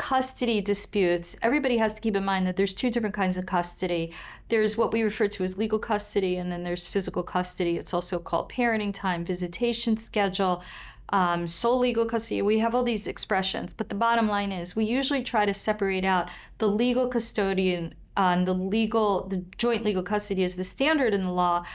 custody disputes, everybody has to keep in mind that there's two different kinds of custody. There's what we refer to as legal custody, and then there's physical custody. It's also called parenting time, visitation schedule, sole legal custody. We have all these expressions, but the bottom line is we usually try to separate out the legal custodian and the joint legal custody is the standard in the law,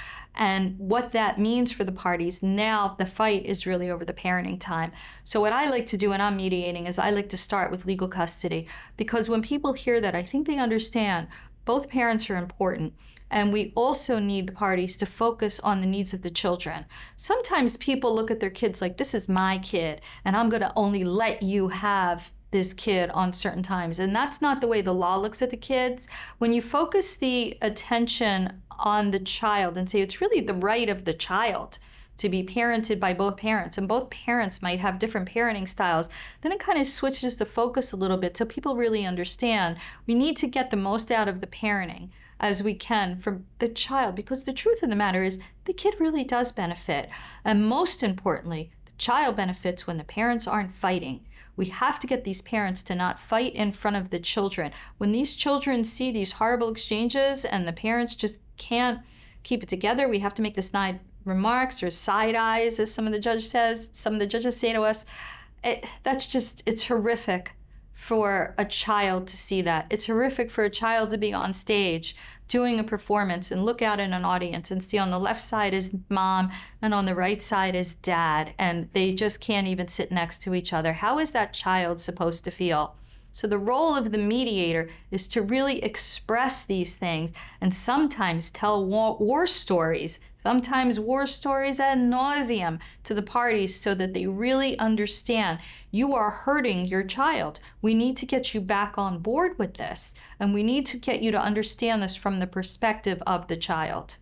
and what that means for the parties. Now the fight is really over the parenting time. So what I like to do when I'm mediating is I like to start with legal custody, because when people hear that, I think they understand both parents are important, and we also need the parties to focus on the needs of the children. Sometimes people look at their kids like, this is my kid, and I'm going to only let you have this kid on certain times. And that's not the way the law looks at the kids. When you focus the attention on the child and say it's really the right of the child to be parented by both parents, and both parents might have different parenting styles, then it kind of switches the focus a little bit so people really understand we need to get the most out of the parenting as we can from the child, because the truth of the matter is the kid really does benefit. And most importantly, the child benefits when the parents aren't fighting. We have to get these parents to not fight in front of the children. When these children see these horrible exchanges and the parents just can't keep it together, we have to make the snide remarks or side eyes, as some of the judges say to us. It's horrific for a child to see that. It's horrific for a child to be on stage doing a performance and look out in an audience and see on the left side is mom and on the right side is dad, and they just can't even sit next to each other. How is that child supposed to feel? So the role of the mediator is to really express these things and sometimes tell war stories, sometimes war stories ad nauseum to the parties so that they really understand you are hurting your child. We need to get you back on board with this, and we need to get you to understand this from the perspective of the child.